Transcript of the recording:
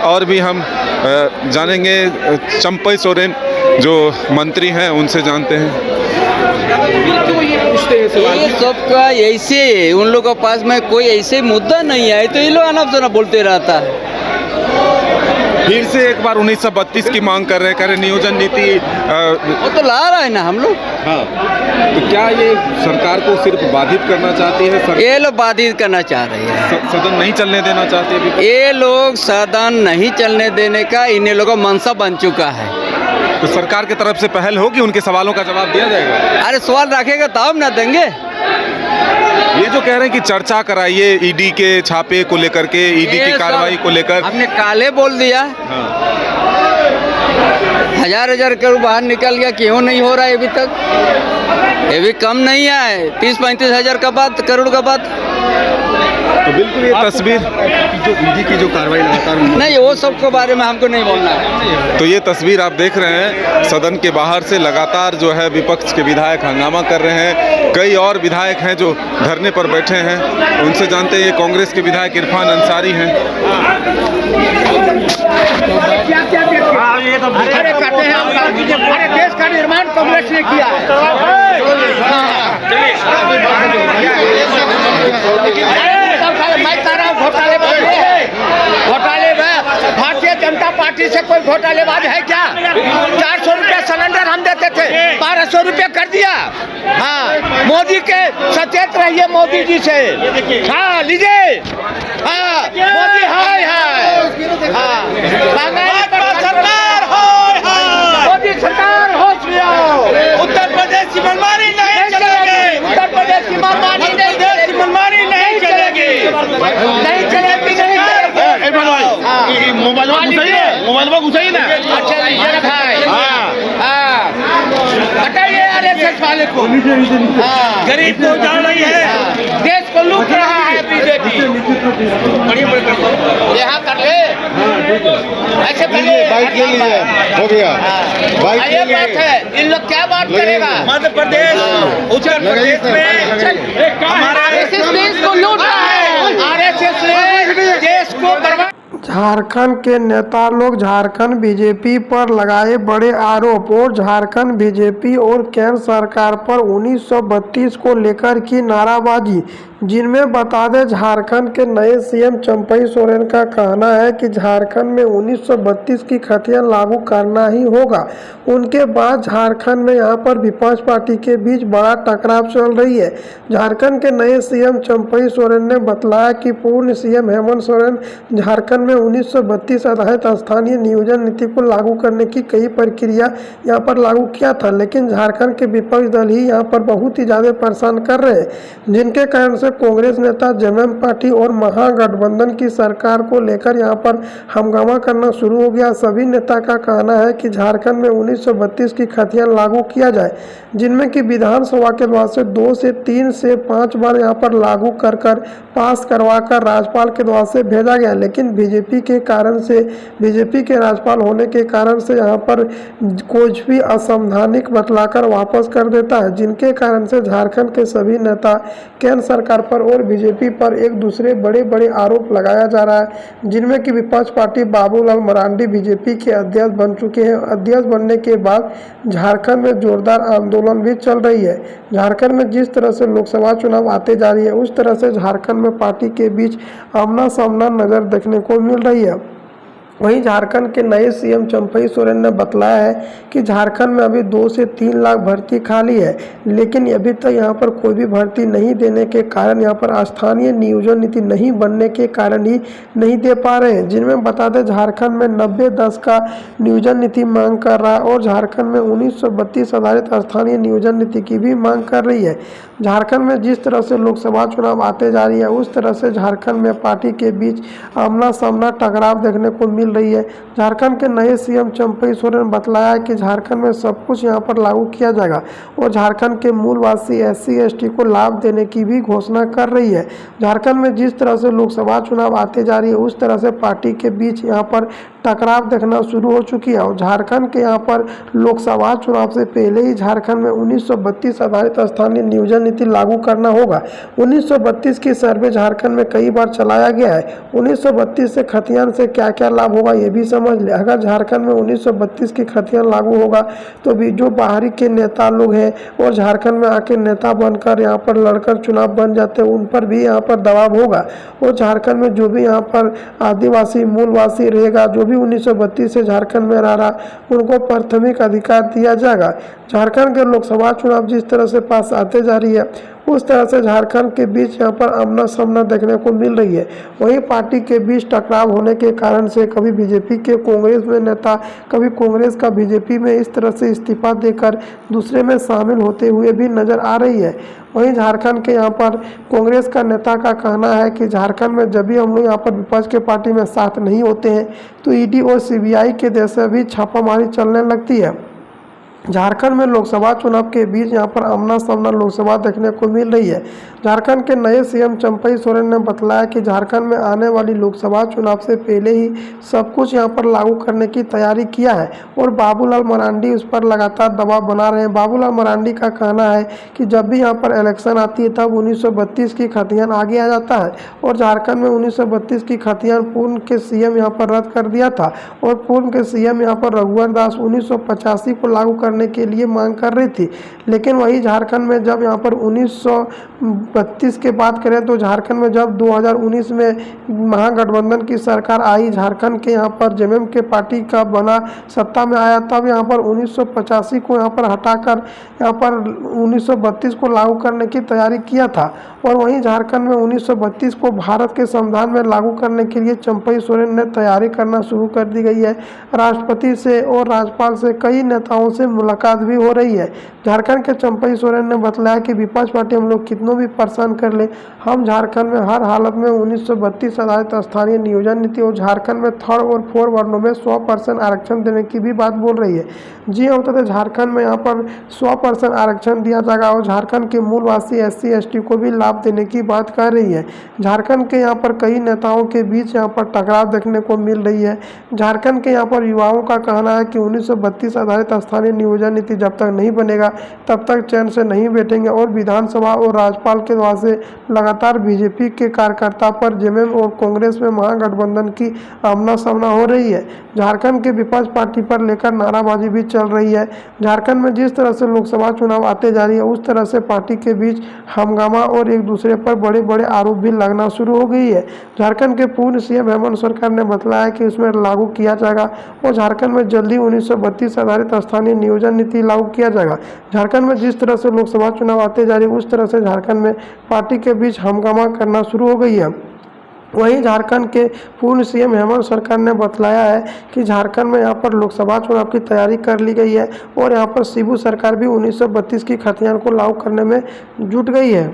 और भी हम जानेंगे चंपई सोरेन जो मंत्री हैं उनसे जानते हैं। ये सबका ऐसे उन लोगों के पास में कोई ऐसे मुद्दा नहीं है तो ये लोग अनाप शनाप बोलते रहता है। फिर से एक बार 1932 की मांग कर रहे हैं, कह रहे नियोजन नीति वो तो ला रहा है ना हम लोग। हाँ, तो क्या ये सरकार को सिर्फ बाधित करना चाहती है? ये लोग बाधित करना चाह रहे हैं, सदन नहीं चलने देना चाहते अभी? ये लोग सदन नहीं चलने देने का इन्हें लोगों का मंशा बन चुका है। तो सरकार की तरफ से पहल होगी, उनके सवालों का जवाब दिया जाएगा? अरे सवाल रखेगा तब ना देंगे। ये जो कह रहे हैं कि चर्चा कराइए ईडी के छापे को लेकर के, ईडी की कार्रवाई को लेकर, हमने काले बोल दिया। हाँ। हजार करोड़ बाहर निकल गया, क्यों नहीं हो रहा है अभी तक? ये भी कम नहीं है, 30-35 हजार का बात, करोड़ का बात। तो बिल्कुल ये तस्वीर जो ईडी की जो कार्रवाई लगातार नहीं, वो सब के बारे में हमको नहीं बोलना है। तो ये तस्वीर आप देख रहे हैं, सदन के बाहर से लगातार जो है विपक्ष के विधायक हंगामा कर रहे हैं। कई और विधायक हैं जो धरने पर बैठे हैं, उनसे जानते हैं। ये कांग्रेस के विधायक इरफान अंसारी हैं। अरे कहते हैं अरे देश का निर्माण कांग्रेस ने किया है। घोटाले में भारतीय जनता पार्टी से कोई घोटालेबाज है क्या? 400 रुपये सिलेंडर हम देते थे, 1200 रुपये कर दिया। हाँ, मोदी के सचेत रहिए, मोदी जी से। हाँ लीजिए, हाँ मोदी हाय हाय, हाँ सरकार हाय हाय, मोदी सरकार होश में आओ। उत्तर प्रदेश की मनमानी नहीं चलेगी, उत्तर प्रदेश की मनमानी नहीं चलेगी, नहीं चलेगी। मोबाइल में घुसाइए ना। अच्छा लीजिए ना भाई। हाँ, हटाइए आरएसएस वाले को। गरीब को उजाड़ रही है, देश को लूट रहा है बीजेपी। यहाँ कर ले, ऐसे करिए, बाइक ले लीजिए, हो गया। ये बात है, इन लोग क्या बात करेगा? मध्य प्रदेश, उत्तर प्रदेश में आरएसएस देश को लूट रहा है, आरएसएस देश को बर्बाद। झारखंड के नेता लोग झारखंड बीजेपी पर लगाए बड़े आरोप और झारखंड बीजेपी और केंद्र सरकार पर 1932 को लेकर की नाराबाजी, जिनमें बता दें झारखंड के नए सीएम चंपई सोरेन का कहना है कि झारखंड में 1932 की खतियान लागू करना ही होगा। उनके बाद झारखंड में यहां पर विपक्ष पार्टी के बीच बड़ा टकराव चल रही है। झारखंड के नए सीएम चंपई सोरेन ने बतलाया कि पूर्व सीएम हेमंत सोरेन झारखंड में 1932 आधारित स्थानीय नियोजन नीति को लागू करने की कई प्रक्रिया यहाँ पर लागू किया था, लेकिन झारखंड के विपक्ष दल ही यहाँ पर बहुत ही ज़्यादा परेशान कर रहे हैं, जिनके कारण से कांग्रेस नेता जेएमएम पार्टी और महागठबंधन की सरकार को लेकर यहाँ पर हंगामा करना शुरू हो गया। सभी नेता का कहना है कि झारखंड में 1932 की खतियान लागू किया जाए, जिनमें कि विधानसभा के द्वारा से 2 से 3 से 5 बार यहाँ पर लागू कर पास करवा कर राज्यपाल के द्वारा से भेजा गया, लेकिन बीजेपी के कारण से, बीजेपी के राज्यपाल होने के कारण से यहाँ पर कुछ भी असंवैधानिक बतलाकर वापस कर देता है, जिनके कारण से झारखंड के सभी नेता केंद्र सरकार पर और बीजेपी पर एक दूसरे बड़े आरोप लगाया जा रहा है, जिनमें कि विपक्ष पार्टी बाबूलाल मरांडी बीजेपी के अध्यक्ष बन चुके हैं। अध्यक्ष बनने के बाद झारखंड में जोरदार आंदोलन भी चल रही है। झारखंड में जिस तरह से लोकसभा चुनाव आते जा रही है, उस तरह से झारखंड में पार्टी के बीच आमना सामना नजर देखने को मिल रही है। वहीं झारखंड के नए सीएम चंपई सोरेन ने बतलाया है कि झारखंड में अभी 2 से 3 लाख भर्ती खाली है, लेकिन अभी तक यहाँ पर कोई भी भर्ती नहीं देने के कारण, यहाँ पर स्थानीय नियोजन नीति नहीं बनने के कारण ही नहीं दे पा रहे हैं, जिनमें बता दें झारखंड में 90-10 का नियोजन नीति मांग कर रहा है और झारखंड में 1932 आधारित स्थानीय नियोजन नीति की भी मांग कर रही है। झारखंड में जिस तरह से लोकसभा चुनाव आते जा रही है, उस तरह से झारखंड में पार्टी के बीच आमना सामना टकराव देखने को मिल रही है। झारखंड के नए सीएम चंपई सोरेन बतलाया है कि झारखंड में सब कुछ यहां पर लागू किया जाएगा और झारखंड के मूलवासी SC/ST को लाभ देने की भी घोषणा कर रही है। झारखंड में जिस तरह से लोकसभा चुनाव आते जा रही है, उस तरह से पार्टी के बीच यहां पर टकराव देखना शुरू हो चुकी है। और झारखंड के यहाँ पर लोकसभा चुनाव से पहले ही झारखंड में 1932 आधारित स्थानीय नियोजन नीति लागू करना होगा। 1932 की सर्वे झारखंड में कई बार चलाया गया है। 1932 से खतियान से क्या क्या लाभ होगा ये भी समझ ले। अगर झारखंड में 1932 की खतियान लागू होगा तो भी जो बाहरी के नेता लोग हैं और झारखंड में आके नेता बनकर यहाँ पर लड़कर चुनाव बन जाते हैं, उन पर भी यहाँ पर दबाव होगा। और झारखंड में जो भी यहाँ पर आदिवासी मूलवासी रहेगा, जो भी 1932 से झारखंड में रह रहा, उनको प्राथमिक अधिकार दिया जाएगा। झारखंड के लोकसभा चुनाव जिस तरह से पास आते जा रही है, उस तरह से झारखंड के बीच यहाँ पर आमना सामना देखने को मिल रही है। वहीं पार्टी के बीच टकराव होने के कारण से कभी बीजेपी के कांग्रेस में नेता, कभी कांग्रेस का बीजेपी में इस तरह से इस्तीफा देकर दूसरे में शामिल होते हुए भी नजर आ रही है। वहीं झारखंड के यहाँ पर कांग्रेस का नेता का कहना है कि झारखंड में जब भी हम लोग यहाँ पर विपक्ष के पार्टी में साथ नहीं होते हैं तो ईडी और सीबीआई के जैसे भी छापामारी चलने लगती है। झारखंड में लोकसभा चुनाव के बीच यहाँ पर आमना सामना लोकसभा देखने को मिल रही है। झारखंड के नए सीएम चंपई सोरेन ने बताया कि झारखंड में आने वाली लोकसभा चुनाव से पहले ही सब कुछ यहाँ पर लागू करने की तैयारी किया है और बाबूलाल मरांडी उस पर लगातार दबाव बना रहे हैं। बाबूलाल मरांडी का कहना है कि जब भी यहाँ पर इलेक्शन आती है तब 1932 की खतियान आगे आ जाता है और झारखंड में 1932 की खतियान पूर्व के सीएम यहाँ पर रद्द कर दिया था और पूर्व के सीएम यहाँ पर रघुवर दास 1985 को लागू करने के लिए मांग कर रही थी। लेकिन वही झारखंड में जब यहाँ पर 1932 के बात करें तो झारखंड में जब 2019 में महागठबंधन की सरकार आई, झारखंड के यहाँ पर जेएमएम के पार्टी का बना सत्ता में आया, तब यहाँ पर 1985 को यहाँ पर हटाकर यहाँ पर 1932 को लागू करने की तैयारी किया था। और वहीं झारखंड में 1932 को भारत के संविधान में लागू करने के लिए चंपई सोरेन ने तैयारी करना शुरू कर दी गई है। राष्ट्रपति से और राज्यपाल से कई नेताओं से मुलाकात भी हो रही है। झारखंड के चंपई सोरेन ने बताया कि विपक्ष पार्टी हम लोग कितनों भी परेशान कर ले, हम झारखंड में हर हालत में 1932 आधारित स्थानीय नियोजन नीति और झारखंड में 3rd और 4th वर्णों में 100% आरक्षण देने की भी बात बोल रही है। जी हाँ, तो झारखंड में यहाँ पर 100% आरक्षण दिया जाएगा और झारखंड के मूलवासी SC ST को भी लाभ देने की बात कर रही है। झारखंड के यहाँ पर कई नेताओं के बीच यहाँ पर टकराव देखने को मिल रही है। झारखंड के यहाँ पर युवाओं का कहना है कि 1932 आधारित स्थानीय नियोजन नीति जब तक नहीं बनेगा तब तक चैन से नहीं बैठेंगे और विधानसभा और राज्यपाल के द्वारा से लगातार बीजेपी के कार्यकर्ता पर जेएमएम और कांग्रेस में महागठबंधन की आमना सामना हो रही है। झारखंड के विपक्ष पार्टी पर लेकर नाराबाजी भी चल रही है। झारखंड में जिस तरह से लोकसभा चुनाव आते जा रही है उस तरह से पार्टी के बीच हंगामा और एक दूसरे पर बड़े बड़े आरोप भी लगना शुरू हो गई है। झारखंड के पूर्व सीएम हेमंत सरकार ने बताया कि इसमें लागू किया जाएगा और झारखंड में जल्दी 1932 आधारित स्थानीय नियोजन नीति लागू किया जाएगा। झारखंड में जिस तरह से लोकसभा चुनाव आते जा रही है उस तरह से झारखंड में पार्टी के बीच हंगामा करना शुरू हो गई है। वहीं झारखंड के पूर्व सीएम हेमंत सरकार ने बतलाया है कि झारखंड में यहाँ पर लोकसभा चुनाव की तैयारी कर ली गई है और यहाँ पर शिबू सरकार भी 1932 की खतियान को लागू करने में जुट गई है।